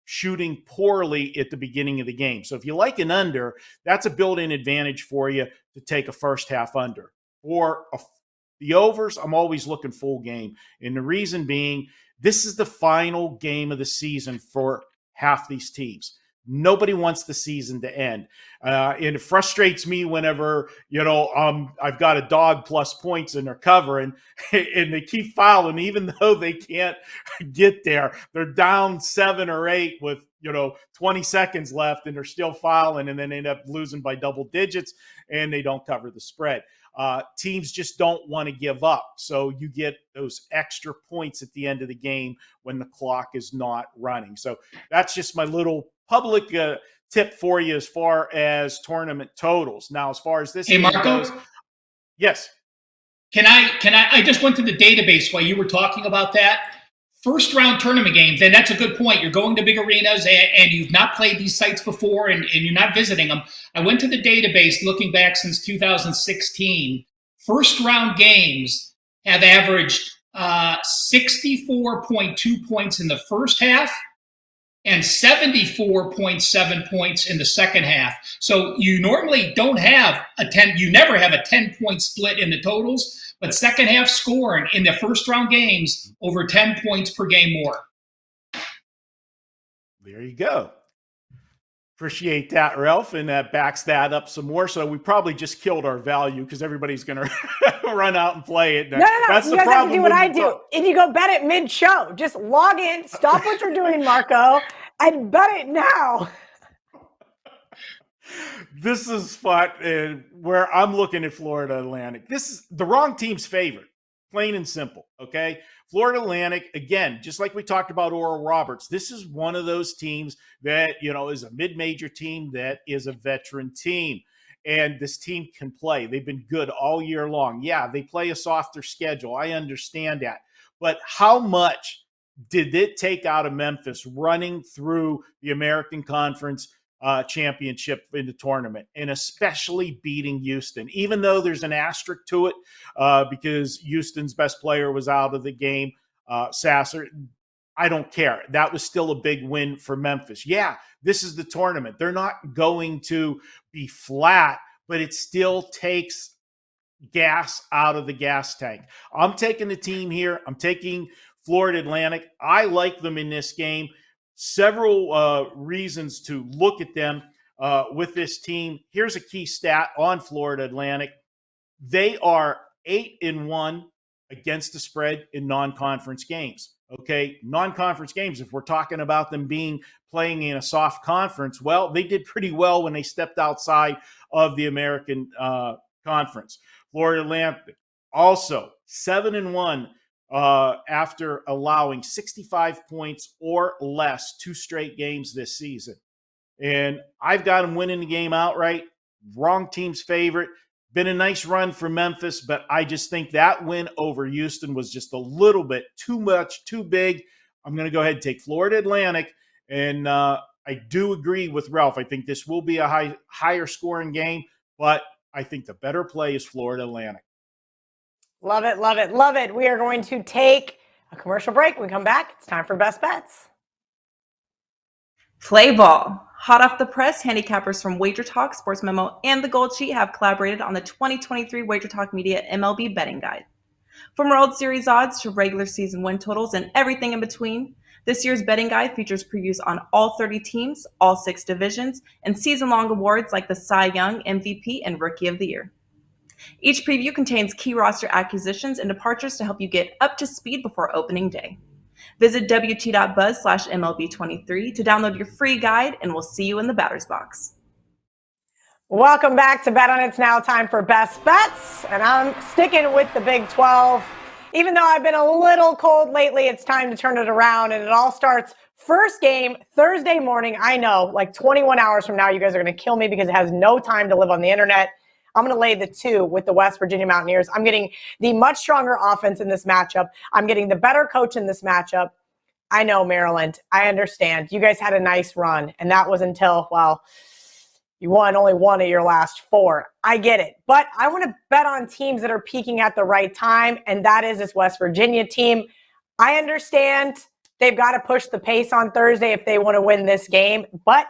shooting poorly at the beginning of the game. So if you like an under, that's a built-in advantage for you to take a first half under. For the overs, I'm always looking full game. And the reason being, this is the final game of the season for half these teams. Nobody wants the season to end. And it frustrates me whenever, I've got a dog plus points and they're covering and they keep fouling, even though they can't get there. They're down 7 or 8 with, 20 seconds left and they're still fouling, and then end up losing by double digits and they don't cover the spread. Teams just don't want to give up. So you get those extra points at the end of the game when the clock is not running. So that's just my little public tip for you as far as tournament totals. Now, as far as this game goes, yes. Can I just went to the database while you were talking about that. First round tournament games, and that's a good point. You're going to big arenas and you've not played these sites before and you're not visiting them. I went to the database looking back since 2016. First round games have averaged 64.2 points in the first half and 74.7 points in the second half. So you normally don't have you never have a 10-point split in the totals, but second half scoring in the first round games over 10 points per game more. There you go. Appreciate that, Ralph, and that backs that up some more. So we probably just killed our value because everybody's going to run out and play it. No. That's you guys have to do what I do. If you go bet it mid-show, just log in, stop what you're doing, Marco, and bet it now. This is fun, where I'm looking at Florida Atlantic. This is the wrong team's favorite, plain and simple, okay? Florida Atlantic, again, just like we talked about Oral Roberts, this is one of those teams that, is a mid-major team that is a veteran team. And this team can play. They've been good all year long. Yeah, they play a softer schedule. I understand that. But how much did it take out of Memphis running through the American Conference championship in the tournament, and especially beating Houston, even though there's an asterisk to it because Houston's best player was out of the game, Sasser. I don't care. That was still a big win for Memphis. Yeah, this is the tournament. They're not going to be flat, but it still takes gas out of the gas tank. I'm taking the team here. I'm taking Florida Atlantic. I like them in this game. Several reasons to look at them with this team. Here's a key stat on Florida Atlantic. They are 8-1 against the spread in non-conference games. Okay, non-conference games, if we're talking about them playing in a soft conference, well, they did pretty well when they stepped outside of the American Conference. Florida Atlantic also 7-1 after allowing 65 points or less 2 straight games this season. And I've got them winning the game outright. Wrong team's favorite. Been a nice run for Memphis, but I just think that win over Houston was just a little bit too much, too big. I'm going to go ahead and take Florida Atlantic. And I do agree with Ralph. I think this will be a higher scoring game, but I think the better play is Florida Atlantic. Love it, love it, love it. We are going to take a commercial break. When we come back, it's time for Best Bets. Play ball. Hot off the press, handicappers from Wager Talk, Sports Memo, and The Gold Sheet have collaborated on the 2023 Wager Talk Media MLB Betting Guide. From World Series odds to regular season win totals and everything in between, this year's betting guide features previews on all 30 teams, all 6 divisions, and season-long awards like the Cy Young, MVP, and Rookie of the Year. Each preview contains key roster acquisitions and departures to help you get up to speed before opening day. Visit wt.buzz/MLB23 to download your free guide, and we'll see you in the batter's box. Welcome back to Bet On. It's now time for Best Bets, and I'm sticking with the Big 12. Even though I've been a little cold lately, it's time to turn it around, and it all starts First game, Thursday morning. I know, like 21 hours from now, you guys are going to kill me because it has no time to live on the internet. I'm going to lay the 2 with the West Virginia Mountaineers. I'm getting the much stronger offense in this matchup. I'm getting the better coach in this matchup. I know, Maryland. I understand. You guys had a nice run, and that was until, well, you won only one of your last 4. I get it. But I want to bet on teams that are peaking at the right time, and that is this West Virginia team. I understand they've got to push the pace on Thursday if they want to win this game, but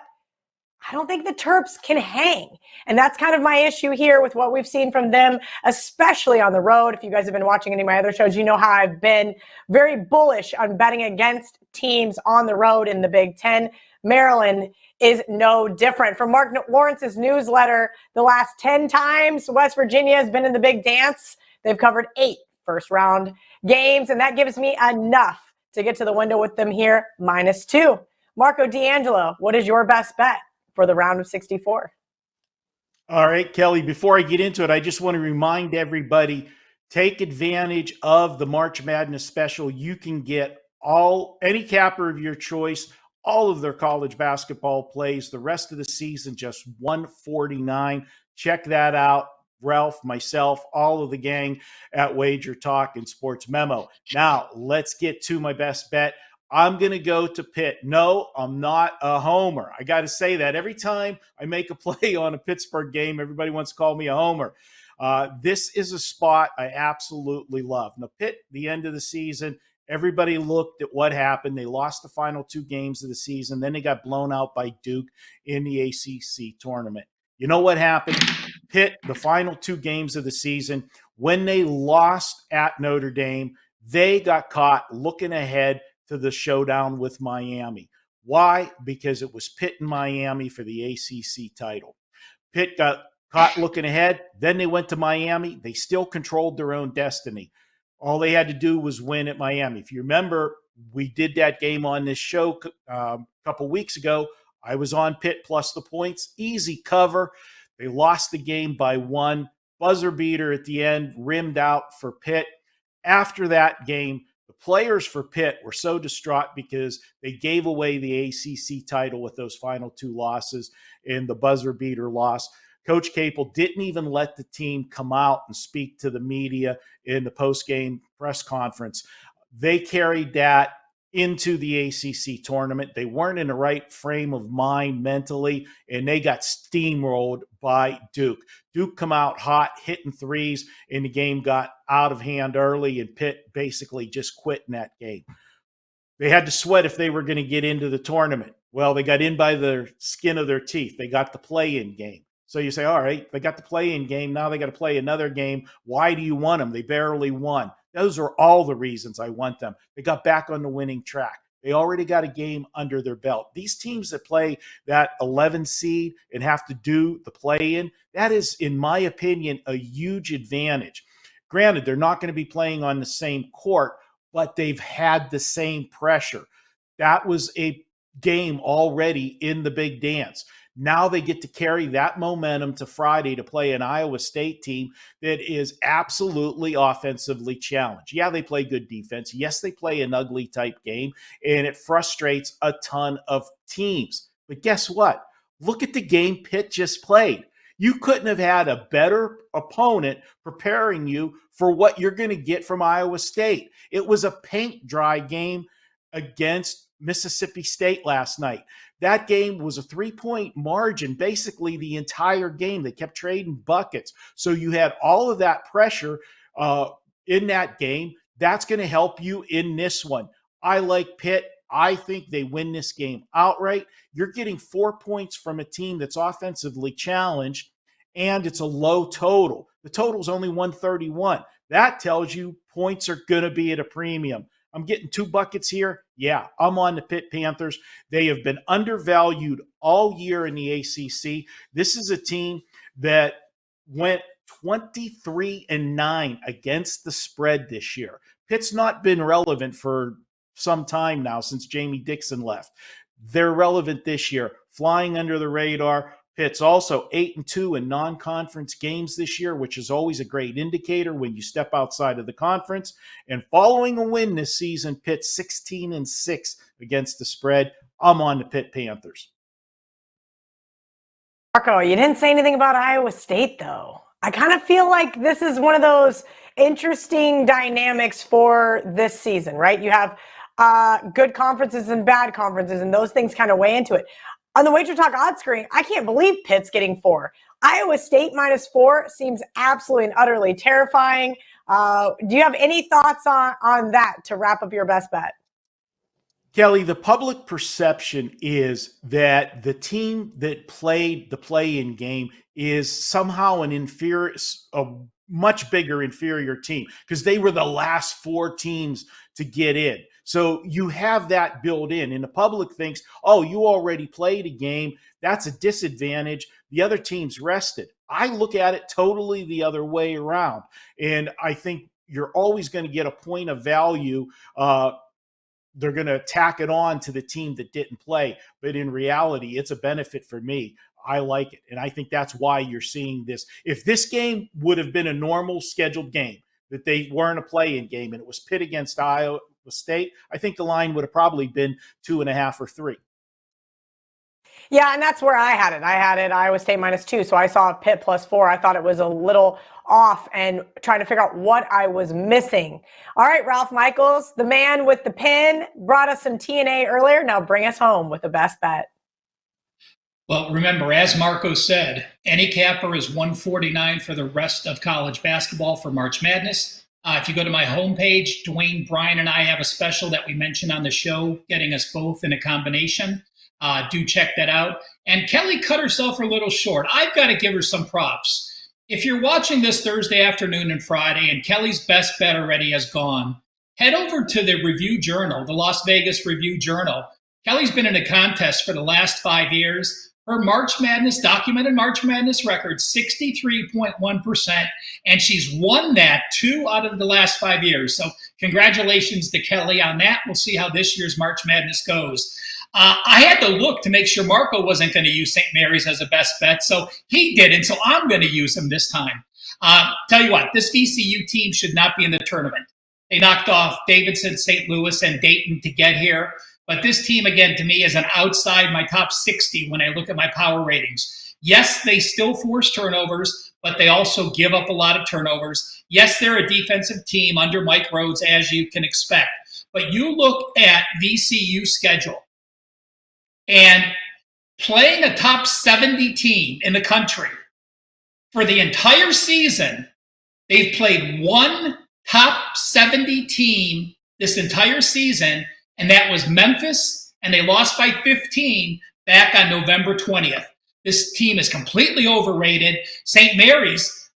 I don't think the Terps can hang. And that's kind of my issue here with what we've seen from them, especially on the road. If you guys have been watching any of my other shows, you know how I've been very bullish on betting against teams on the road in the Big Ten. Maryland is no different. From Mark Lawrence's newsletter, the last 10 times West Virginia has been in the big dance, they've covered 8 first-round games, and that gives me enough to get to the window with them here, -2. Marco D'Angelo, what is your best bet for the round of 64? All right, Kelly, before I get into it, I just want to remind everybody, take advantage of the March Madness special. You can get any capper of your choice, all of their college basketball plays, the rest of the season, just $149. Check that out. Ralph, myself, all of the gang at Wager Talk and Sports Memo. Now, let's get to my best bet. I'm going to go to Pitt. No, I'm not a homer. I got to say that. Every time I make a play on a Pittsburgh game, everybody wants to call me a homer. This is a spot I absolutely love. Now, Pitt, the end of the season, everybody looked at what happened. They lost the final 2 games of the season. Then they got blown out by Duke in the ACC tournament. You know what happened? Pitt, the final 2 games of the season, when they lost at Notre Dame, they got caught looking ahead to the showdown with Miami. Why? Because it was Pitt and Miami for the ACC title. Pitt got caught looking ahead. Then they went to Miami. They still controlled their own destiny. All they had to do was win at Miami. If you remember, we did that game on this show a couple weeks ago. I was on Pitt plus the points. Easy cover. They lost the game by 1. Buzzer beater at the end, rimmed out for Pitt. After that game, the players for Pitt were so distraught because they gave away the ACC title with those final 2 losses in the buzzer beater loss. Coach Capel didn't even let the team come out and speak to the media in the post-game press conference. They carried that into the ACC tournament. They weren't in the right frame of mind mentally, and they got steamrolled by Duke. Duke come out hot, hitting threes, and the game got out of hand early, and Pitt basically just quit in that game. They had to sweat if they were going to get into the tournament. Well, they got in by the skin of their teeth. They got the play-in game. So you say, all right, they got the play-in game. Now they got to play another game. Why do you want them? They barely won. Those are all the reasons I want them. They got back on the winning track. They already got a game under their belt. These teams that play that 11 seed and have to do the play-in, that is, in my opinion, a huge advantage. Granted, they're not going to be playing on the same court, but they've had the same pressure. That was a game already in the big dance. Now they get to carry that momentum to Friday to play an Iowa State team that is absolutely offensively challenged. Yeah, they play good defense. Yes, they play an ugly type game, and it frustrates a ton of teams. But guess what? Look at the game Pitt just played. You couldn't have had a better opponent preparing you for what you're going to get from Iowa State. It was a paint dry game against Mississippi State last night. That game was a 3-point margin, basically the entire game. They kept trading buckets. So you had all of that pressure in that game. That's going to help you in this one. I like Pitt. I think they win this game outright. You're getting 4 points from a team that's offensively challenged, and it's a low total. The total is only 131. That tells you points are going to be at a premium. I'm getting 2 buckets here. Yeah, I'm on the Pitt Panthers. They have been undervalued all year in the ACC. This is a team that went 23-9 against the spread this year. Pitt's not been relevant for some time now since Jamie Dixon left. They're relevant this year, flying under the radar, Pitt's also 8-2 in non-conference games this year, which is always a great indicator when you step outside of the conference. And following a win this season, Pitt's 16-6 against the spread. I'm on the Pitt Panthers. Marco, you didn't say anything about Iowa State, though. I kind of feel like this is one of those interesting dynamics for this season, right? You have good conferences and bad conferences, and those things kind of weigh into it. On the Wager Talk odds screen, I can't believe Pitt's getting 4. Iowa State -4 seems absolutely and utterly terrifying. Do you have any thoughts on that to wrap up your best bet? Kelly, the public perception is that the team that played the play-in game is somehow a much bigger inferior team because they were the last 4 teams to get in. So you have that built in, and the public thinks, oh, you already played a game. That's a disadvantage. The other team's rested. I look at it totally the other way around, and I think you're always going to get a point of value. They're going to tack it on to the team that didn't play. But in reality, it's a benefit for me. I like it. And I think that's why you're seeing this. If this game would have been a normal scheduled game, that they weren't a play-in game, and it was Pitt against Iowa State, I think the line would have probably been 2.5 or 3. Yeah, and that's where I had it. I had it Iowa State -2, so I saw Pitt +4. I thought it was a little off and trying to figure out what I was missing. All right, Ralph Michaels, the man with the pin, brought us some TNA earlier. Now bring us home with the best bet. Well, remember, as Marco said, any capper is 149 for the rest of college basketball for March Madness. If you go to my homepage, Dwayne, Brian, and I have a special that we mentioned on the show, getting us both in a combination. Do check that out. And Kelly cut herself a little short. I've got to give her some props. If you're watching this Thursday afternoon and Friday and Kelly's best bet already has gone, head over to the Review Journal, the Las Vegas Review Journal. Kelly's been in a contest for the last 5 years. Her March Madness, documented March Madness record, 63.1%, and she's won that 2 out of the last 5 years. So congratulations to Kelly on that. We'll see how this year's March Madness goes. I had to look to make sure Marco wasn't going to use St. Mary's as a best bet, so he didn't, so I'm going to use him this time. Tell you what, this VCU team should not be in the tournament. They knocked off Davidson, St. Louis, and Dayton to get here. But this team, again, to me, is an outside my top 60 when I look at my power ratings. Yes, they still force turnovers, but they also give up a lot of turnovers. Yes, they're a defensive team under Mike Rhodes, as you can expect. But you look at VCU's schedule, and playing a top 70 team in the country for the entire season, they've played one top 70 team this entire season, and that was Memphis, and they lost by 15 back on November 20th. This team is completely overrated. St. Mary's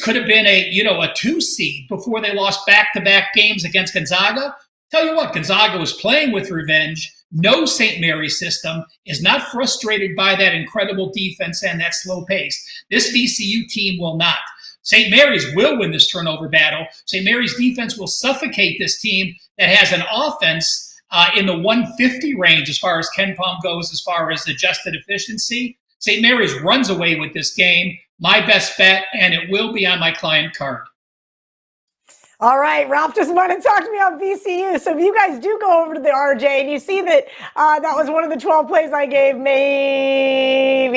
could have been a 2 seed before they lost back-to-back games against Gonzaga. Tell you what, Gonzaga was playing with revenge. No St. Mary's system, is not frustrated by that incredible defense and that slow pace. This VCU team will not. St. Mary's will win this turnover battle. St. Mary's defense will suffocate this team that has an offense in the 150 range as far as KenPom goes, as far as adjusted efficiency. St. Mary's runs away with this game. My best bet, and it will be on my client card. All right, Ralph just wanted to talk to me on VCU. So if you guys do go over to the RJ and you see that that was one of the 12 plays I gave, maybe,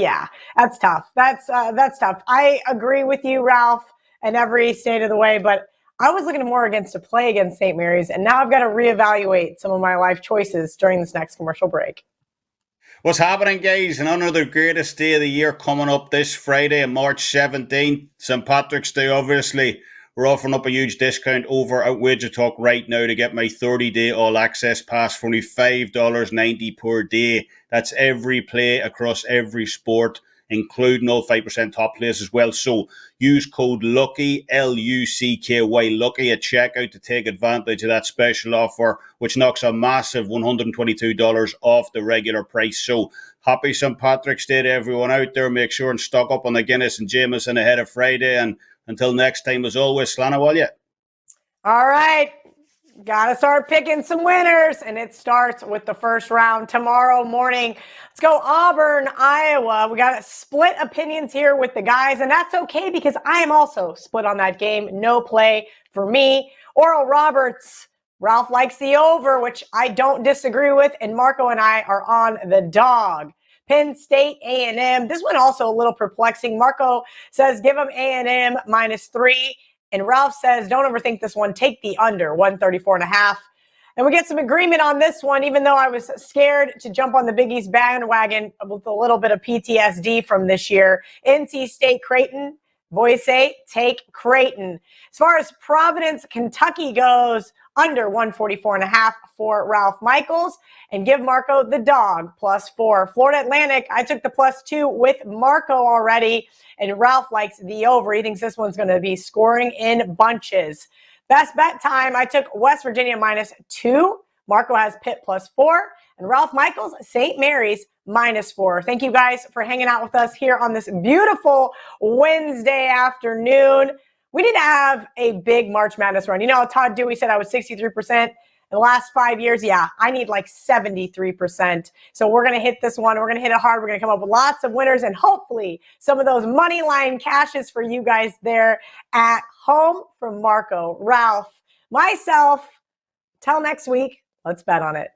yeah, that's tough. That's tough. I agree with you, Ralph, in every state of the way, but I was looking more against a play against St. Mary's, and now I've got to reevaluate some of my life choices during this next commercial break. What's happening, guys? And another greatest day of the year coming up this Friday, March 17th, St. Patrick's Day, obviously. We're offering up a huge discount over at Wager Talk right now to get my 30-day all-access pass for only $5.90 per day. That's every play across every sport, including all 5% top plays as well. So use code LUCKY, L-U-C-K-Y, LUCKY at checkout to take advantage of that special offer, which knocks a massive $122 off the regular price. So happy St. Patrick's Day to everyone out there. Make sure and stock up on the Guinness and Jameson ahead of Friday. And until next time, as always, Slánahfuilne. All right. Gotta start picking some winners, and it starts with the first round tomorrow morning. Let's go Auburn, Iowa. We got split opinions here with the guys, and that's okay because I am also split on that game. No play for me. Oral Roberts, Ralph likes the over, which I don't disagree with, and Marco and I are on the dog. Penn State A&M. This one also a little perplexing. Marco says give them A&M -3. And Ralph says, don't overthink this one. Take the under, 134.5. And we get some agreement on this one, even though I was scared to jump on the Big East bandwagon with a little bit of PTSD from this year. NC State, Creighton. Boys say, take Creighton. As far as Providence, Kentucky goes, under 144.5 for Ralph Michaels. And give Marco the dog, +4. Florida Atlantic, I took the +2 with Marco already. And Ralph likes the over. He thinks this one's going to be scoring in bunches. Best bet time, I took West Virginia -2. Marco has Pitt +4. And Ralph Michaels, St. Mary's -4. Thank you guys for hanging out with us here on this beautiful Wednesday afternoon. We did have a big March Madness run. You know, Todd Dewey said I was 63%. In the last 5 years, yeah, I need like 73%. So we're going to hit this one. We're going to hit it hard. We're going to come up with lots of winners and hopefully some of those money line cashes for you guys there at home. From Marco, Ralph, myself. Till next week, let's bet on it.